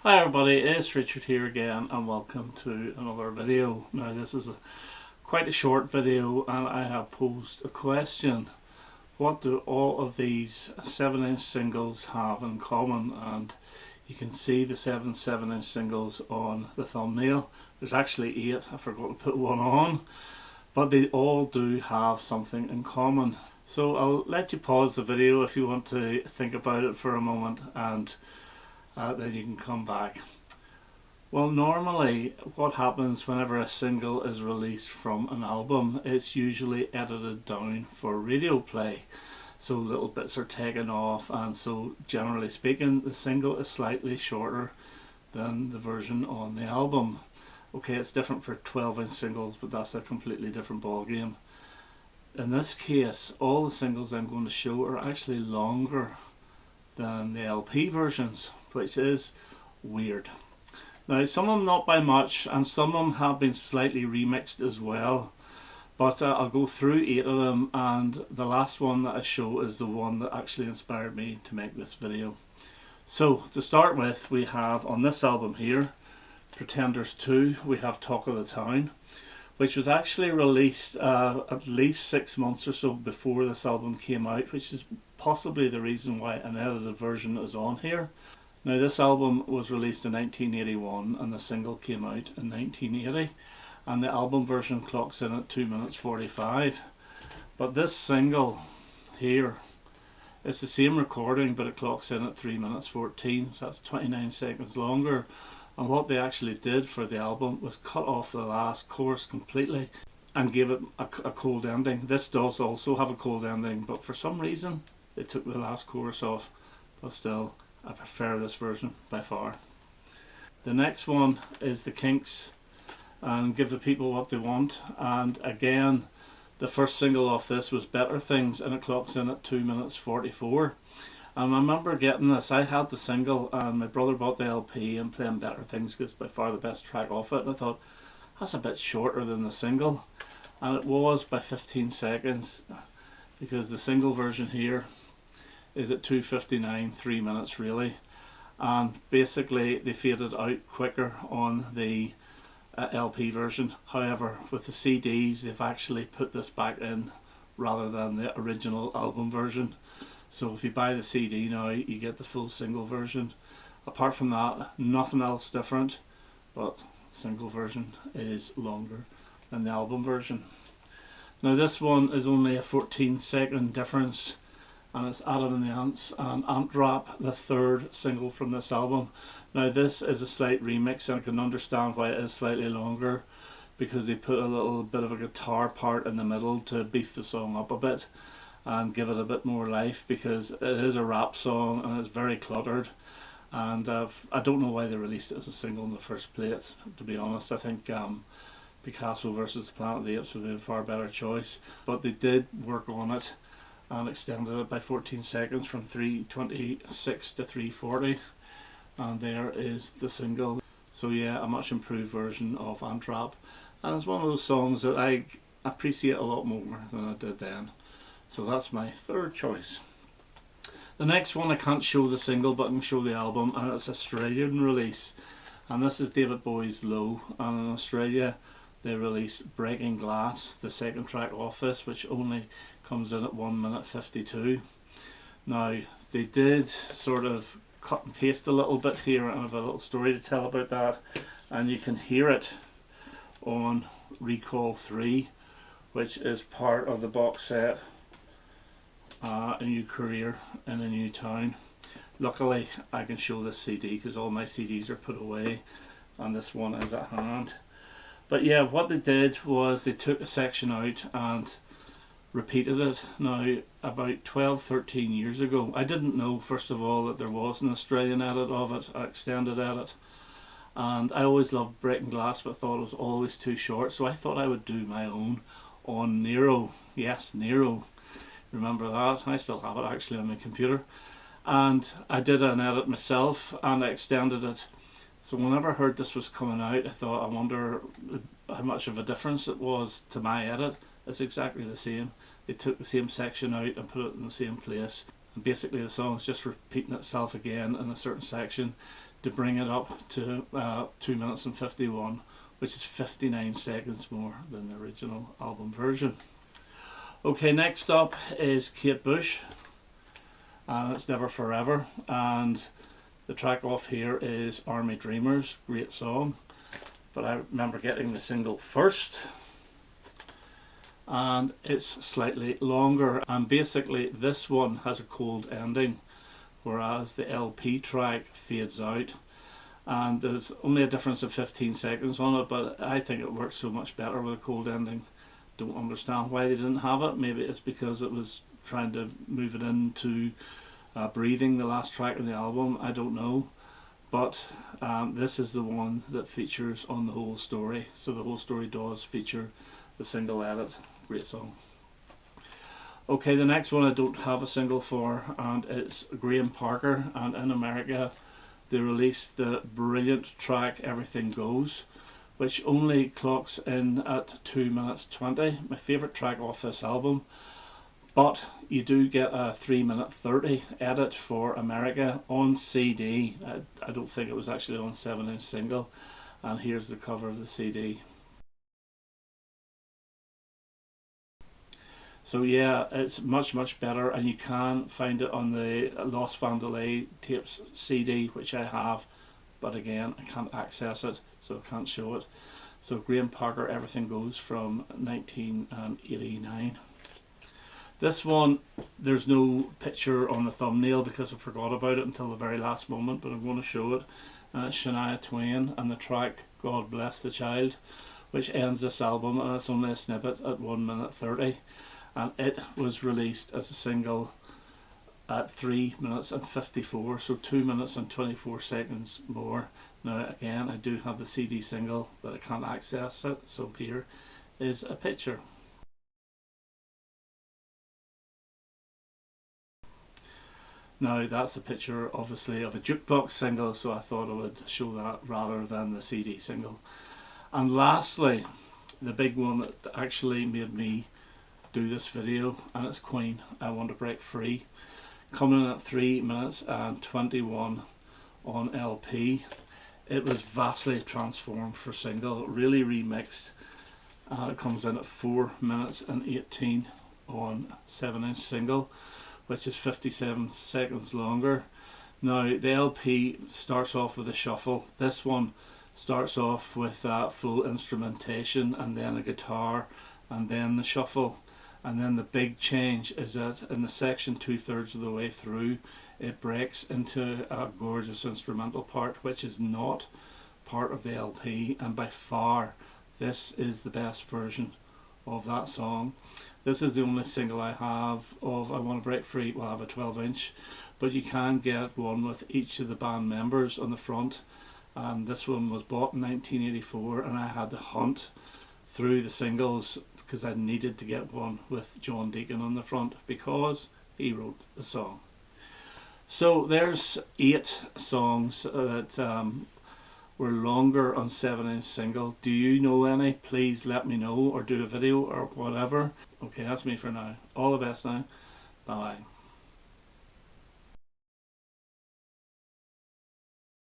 Hi everybody, it's Richard here again and welcome to another video. Now this is quite a short video and I have posed a question. What do all of these 7-inch singles have in common? And you can see the 7-inch singles on the thumbnail. There's actually 8, I forgot to put one on, but they all do have something in common. So I'll let you pause the video if you want to think about it for a moment, and then you can come back. Well, normally what happens whenever a single is released from an album, it's usually edited down for radio play, so little bits are taken off, and so generally speaking the single is slightly shorter than the version on the album. Okay, it's different for 12-inch singles, but that's a completely different ball game. In this case, all the singles I'm going to show are actually longer than the LP versions, which is weird. Now some of them not by much, and some of them have been slightly remixed as well, but I'll go through 8 of them, and the last one that I show is the one that actually inspired me to make this video. So to start with, we have on this album here, Pretenders 2, we have Talk of the Town, which was actually released at least 6 months or so before this album came out, which is possibly the reason why an edited version is on here. Now this album was released in 1981 and the single came out in 1980, and the album version clocks in at 2 minutes 45. But this single here is the same recording, but it clocks in at 3 minutes 14, so that's 29 seconds longer. And what they actually did for the album was cut off the last chorus completely and gave it a cold ending. This does also have a cold ending, but for some reason they took the last chorus off. But still, I prefer this version by far. The next one is the Kinks and Give the People What They Want, and again the first single off this was Better Things, and it clocks in at 2 minutes 44. And I remember getting this, I had the single and my brother bought the LP and playing Better Things because it's by far the best track off it, and I thought that's a bit shorter than the single, and it was by 15 seconds because the single version here is at 2:59, 3 minutes really, and basically they faded out quicker on the LP version. However, with the CDs they've actually put this back in rather than the original album version. So if you buy the CD now, you get the full single version. Apart from that, nothing else different, but the single version is longer than the album version. Now this one is only a 14-second difference, and it's Adam and the Ants and Ant Rap, the third single from this album. Now this is a slight remix, and I can understand why it is slightly longer, because they put a little bit of a guitar part in the middle to beef the song up a bit and give it a bit more life, because it is a rap song and it's very cluttered, and I don't know why they released it as a single in the first place, to be honest. I think Picasso versus Planet of the Apes would be a far better choice, but they did work on it and extended it by 14 seconds from 3:26 to 3:40, and there is the single. So yeah, a much improved version of Ant Rap, and it's one of those songs that I appreciate a lot more than I did then. So that's my third choice. The next one, I can't show the single but I can show the album, and it's Australian release, and this is David Bowie's Low, and in Australia they released Breaking Glass, the second track off this, which only comes in at 1 minute 52. Now they did sort of cut and paste a little bit here, and I have a little story to tell about that, and you can hear it on Recall 3, which is part of the box set A New Career in a New Town. Luckily I can show this CD because all my CDs are put away and this one is at hand. But yeah, what they did was they took a section out and repeated it. Now about 12-13 years ago, I didn't know first of all that there was an Australian edit of it, an extended edit, and I always loved Breaking Glass but thought it was always too short, so I thought I would do my own on Nero. Yes, Nero. Remember that? I still have it actually on my computer, and I did an edit myself and I extended it. So whenever I heard this was coming out, I thought, I wonder how much of a difference it was to my edit. It's exactly the same. They took the same section out and put it in the same place, And basically the song is just repeating itself again in a certain section to bring it up to 2 minutes and 51, which is 59 seconds more than the original album version. Okay, next up is Kate Bush, and it's Never Forever, and the track off here is Army Dreamers, great song, but I remember getting the single first, and it's slightly longer, and basically this one has a cold ending, whereas the LP track fades out, and there's only a difference of 15 seconds on it, but I think it works so much better with a cold ending. Don't understand why they didn't have it. Maybe it's because it was trying to move it into Breathing, the last track in the album, I don't know, but this is the one that features on The Whole Story, so The Whole Story does feature the single edit. Great song. Okay, the next one I don't have a single for, and it's Graham Parker, and in America they released the brilliant track Everything Goes, which only clocks in at 2 minutes 20, my favourite track off this album. But you do get a 3 minute 30 edit for America on CD. I don't think it was actually on 7-inch single, and here's the cover of the CD. So yeah, it's much better, and you can find it on the Lost Vandelay tapes CD, which I have, but again I can't access it, so I can't show it. So Graham Parker, Everything Goes from 1989. This one, there's no picture on the thumbnail because I forgot about it until the very last moment, but I'm going to show it. And it's Shania Twain and the track God Bless the Child, which ends this album, and it's only a snippet at 1 minute 30, and it was released as a single at 3 minutes and 54, so 2 minutes and 24 seconds more. Now again, I do have the CD single, but I can't access it, so here is a picture. Now that's a picture obviously of a jukebox single, so I thought I would show that rather than the CD single. And lastly, the big one that actually made me do this video, and it's Queen, I Want to Break Free, coming in at 3 minutes and 21 on LP. It was vastly transformed for single, really remixed, and it comes in at 4 minutes and 18 on 7-inch single, which is 57 seconds longer. Now the LP starts off with a shuffle. This one starts off with full instrumentation, and then a guitar, and then the shuffle. And then the big change is that in the section 2/3 of the way through, it breaks into a gorgeous instrumental part, which is not part of the LP, and by far this is the best version of that song. This is the only single I have of I Want to Break Free. Well, I have a 12-inch, but you can get one with each of the band members on the front, and this one was bought in 1984, and I had to hunt through the singles because I needed to get one with John Deacon on the front because he wrote the song. So there's 8 songs that were longer on 7-inch single. Do you know any? Please let me know, or do a video or whatever. Okay, that's me for now. All the best now. Bye.